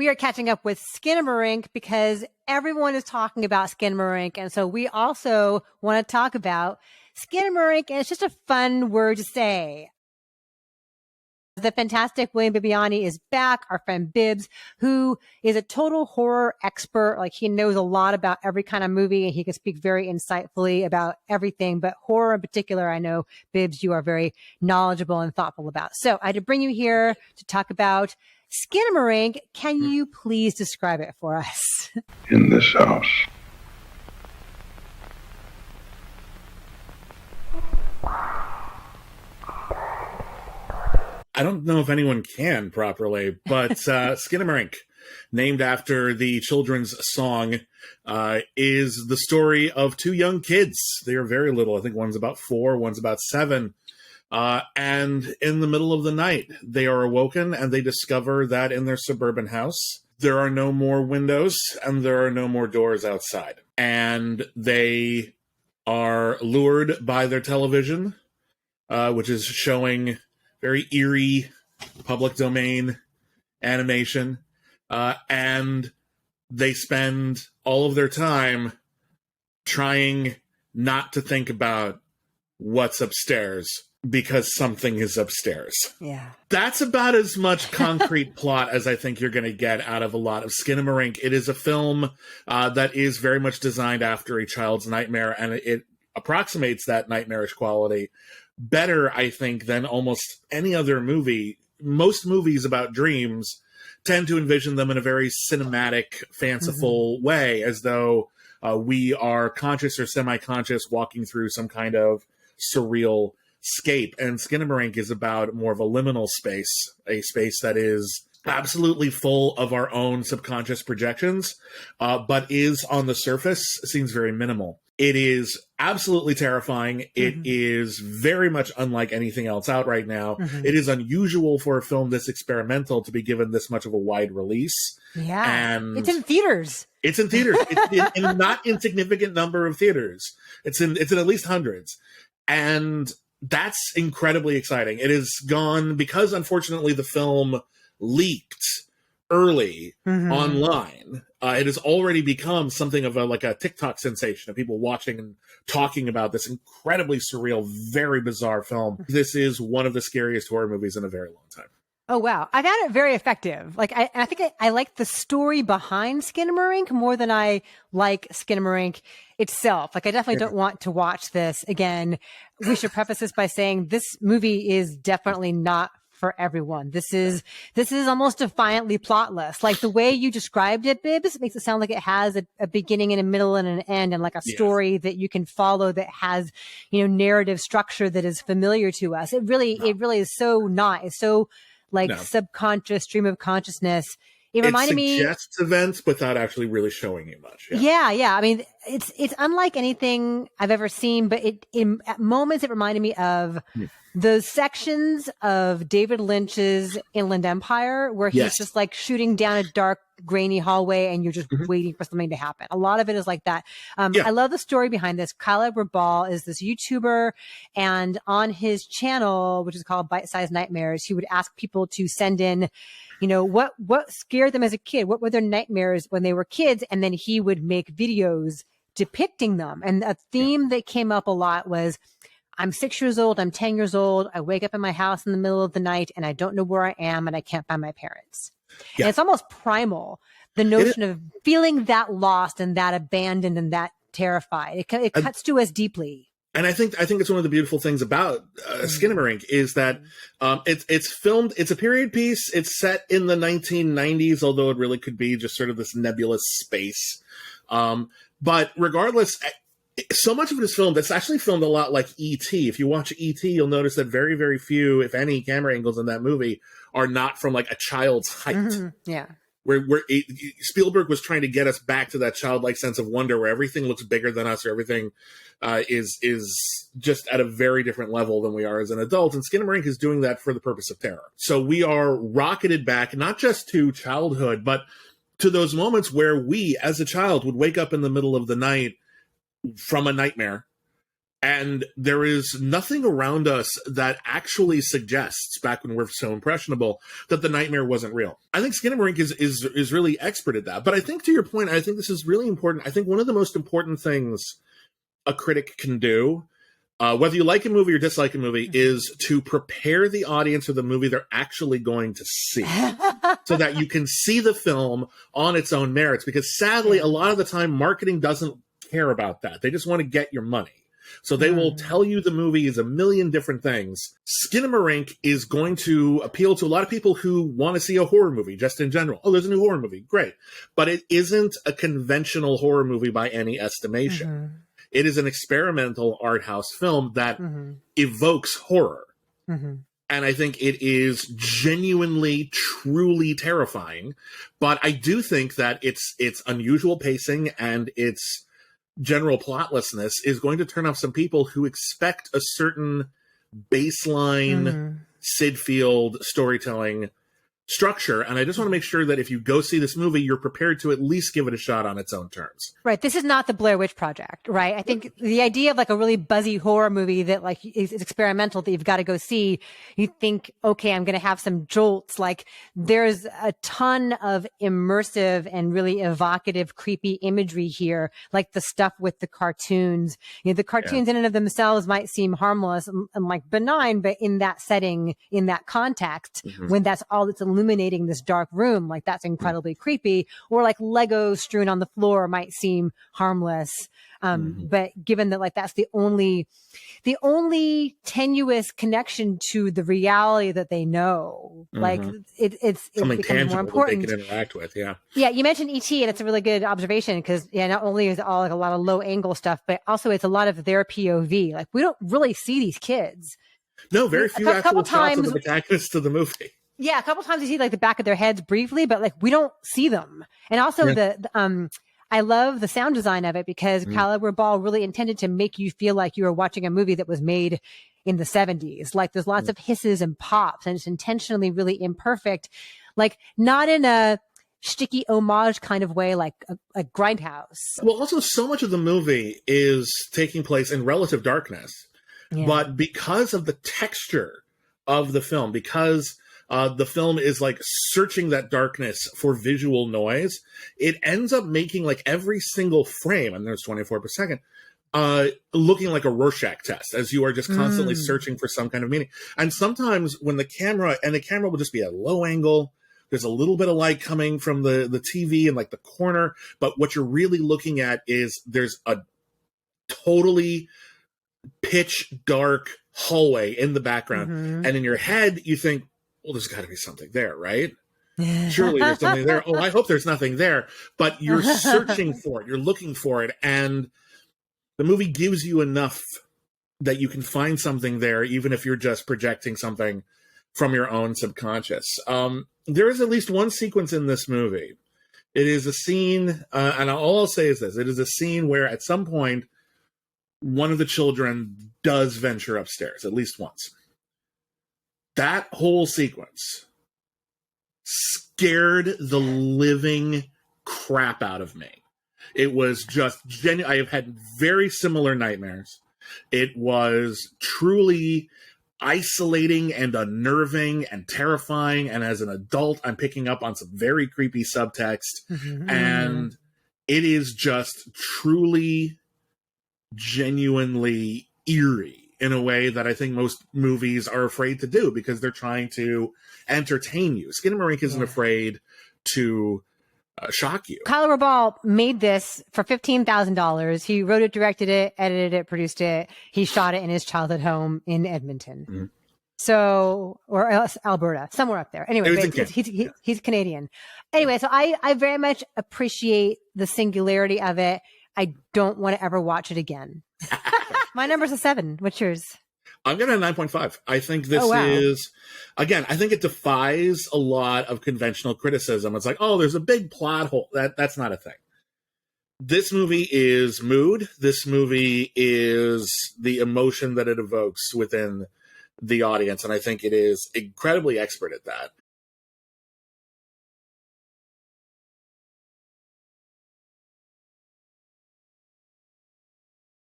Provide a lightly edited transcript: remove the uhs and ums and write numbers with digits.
we are catching up with Skinamarink because everyone is talking about Skinamarink. And so we also want to talk about Skinamarink. And it's just a fun word to say. The fantastic William Bibbiani is back, our friend Bibbs, who is a total horror expert. Like, he knows a lot about every kind of movie, and he can speak very insightfully about everything. But horror in particular, I know, Bibbs, you are very knowledgeable and thoughtful about. So I had to bring you here to talk about Skinamarink. Can you please describe it for us? In this house. I don't know if anyone can properly, but Skinamarink, named after the children's song, is the story of two young kids. They are very little. I think one's about 4, one's about 7. And in the middle of the night, they are awoken and they discover that in their suburban house, there are no more windows and there are no more doors outside. And they are lured by their television, which is showing very eerie public domain animation. And they spend all of their time trying not to think about what's upstairs because something is upstairs. Yeah. That's about as much concrete plot as I think you're going to get out of a lot of Skinamarink. It is a film that is very much designed after a child's nightmare, and it approximates that nightmarish quality better, I think, than almost any other movie. Most movies about dreams tend to envision them in a very cinematic, fanciful way, as though we are conscious or semi-conscious walking through some kind of surreal scape. And Skinamarink is about more of a liminal space, a space that is absolutely full of our own subconscious projections, but is on the surface, seems very minimal. It is absolutely terrifying. It is very much unlike anything else out right now. It is unusual for a film this experimental to be given this much of a wide release. Yeah. And it's in theaters. It's in theaters. It's in a not insignificant number of theaters. It's in at least hundreds. And that's incredibly exciting. It has gone, because unfortunately the film leaked early online. It has already become something of a TikTok sensation of people watching and talking about this incredibly surreal, very bizarre film. This is one of the scariest horror movies in a very long time. Oh, wow. I found it very effective. I think I like the story behind Skinamarink more than I like Skinamarink itself. I definitely don't want to watch this again. We should preface this by saying this movie is definitely not for everyone. This is almost defiantly plotless. Like, the way you described it, Bibbs, makes it sound like it has a beginning and a middle and an end, and like a story that you can follow that has, narrative structure that is familiar to us. It really is so not. It's so subconscious, stream of consciousness. It reminded me. It suggests events without actually really showing you much. Yeah. I mean, it's unlike anything I've ever seen, but at moments it reminded me of those sections of David Lynch's Inland Empire where he's just like shooting down a dark, grainy hallway and you're just waiting for something to happen. A lot of it is like that. I love the story behind this. Kyle Rabal is this YouTuber, and on his channel, which is called Bite Size Nightmares, he would ask people to send in, what scared them as a kid? What were their nightmares when they were kids? And then he would make videos depicting them. And a theme that came up a lot was, I'm 6 years old, I'm 10 years old, I wake up in my house in the middle of the night and I don't know where I am and I can't find my parents. Yeah. And it's almost primal, the notion of feeling that lost and that abandoned and that terrified. It cuts to us deeply. And I think it's one of the beautiful things about Skinamarink is that it's filmed. It's a period piece. It's set in the 1990s, although it really could be just sort of this nebulous space. But regardless, so much of it is filmed. It's actually filmed a lot like E.T. If you watch E.T., you'll notice that very, very few, if any, camera angles in that movie are not from like a child's height. Yeah. Where Spielberg was trying to get us back to that childlike sense of wonder where everything looks bigger than us or everything is just at a very different level than we are as an adult. And Skinamarink is doing that for the purpose of terror. So we are rocketed back, not just to childhood, but to those moments where we, as a child, would wake up in the middle of the night from a nightmare And there is nothing around us that actually suggests, back when we're so impressionable, that the nightmare wasn't real. I think Skinamarink is really expert at that. But I think, to your point, I think this is really important. I think one of the most important things a critic can do, whether you like a movie or dislike a movie, is to prepare the audience for the movie they're actually going to see, so that you can see the film on its own merits. Because sadly, a lot of the time, marketing doesn't care about that. They just want to get your money. So they will tell you the movie is a million different things. Skinamarink is going to appeal to a lot of people who want to see a horror movie, just in general. Oh, there's a new horror movie. Great. But it isn't a conventional horror movie by any estimation. It is an experimental art house film that evokes horror. And I think it is genuinely, truly terrifying. But I do think that its unusual pacing and its general plotlessness is going to turn off some people who expect a certain baseline Sid Field storytelling structure. And I just want to make sure that if you go see this movie, you're prepared to at least give it a shot on its own terms. Right. This is not the Blair Witch Project, right? I think the idea of like a really buzzy horror movie that like is experimental that you've got to go see, you think, okay, I'm going to have some jolts. Like there's a ton of immersive and really evocative, creepy imagery here, like the stuff with the cartoons. You know, the cartoons in and of themselves might seem harmless and like benign, but in that setting, in that context, when that's all that's illuminating this dark room, like that's incredibly creepy. Or like Lego strewn on the floor might seem harmless. But given that like that's the only tenuous connection to the reality that they know, like it's something tangible more important that they can interact with. Yeah, you mentioned E.T. and it's a really good observation because not only is it all like a lot of low angle stuff, but also it's a lot of their POV. Like we don't really see these kids. No, very few actual shots of the protagonists of the movie. Yeah, a couple times you see like the back of their heads briefly, but like we don't see them. And also I love the sound design of it because Caliber Ball really intended to make you feel like you were watching a movie that was made in the 70s. Like there's lots of hisses and pops and it's intentionally really imperfect. Like not in a sticky homage kind of way, like a Grindhouse. Well, also so much of the movie is taking place in relative darkness, but because of the texture of the film, because the film is like searching that darkness for visual noise, it ends up making like every single frame, and there's 24 per second, looking like a Rorschach test as you are just constantly searching for some kind of meaning. And sometimes when the camera will just be at low angle, there's a little bit of light coming from the TV in like the corner, but what you're really looking at is there's a totally pitch dark hallway in the background. And in your head, you think, well, there's got to be something there, right? Surely there's something there. Oh, I hope there's nothing there. But you're searching for it. You're looking for it. And the movie gives you enough that you can find something there, even if you're just projecting something from your own subconscious. There is at least one sequence in this movie. It is a scene, and all I'll say is this. It is a scene where at some point, one of the children does venture upstairs, at least once. That whole sequence scared the living crap out of me. It was just I have had very similar nightmares. It was truly isolating and unnerving and terrifying. And as an adult, I'm picking up on some very creepy subtext. And it is just truly, genuinely eerie in a way that I think most movies are afraid to do because they're trying to entertain you. Skinamarink isn't afraid to shock you. Kyle Rabal made this for $15,000. He wrote it, directed it, edited it, produced it. He shot it in his childhood home in Edmonton. So, or Alberta, somewhere up there. Anyway, he's Canadian. Anyway, so I very much appreciate the singularity of it. I don't want to ever watch it again. My number's a 7. What's yours? I'm going to 9.5. I think this is, again, I think it defies a lot of conventional criticism. It's like, oh, there's a big plot hole. That's not a thing. This movie is mood. This movie is the emotion that it evokes within the audience. And I think it is incredibly expert at that.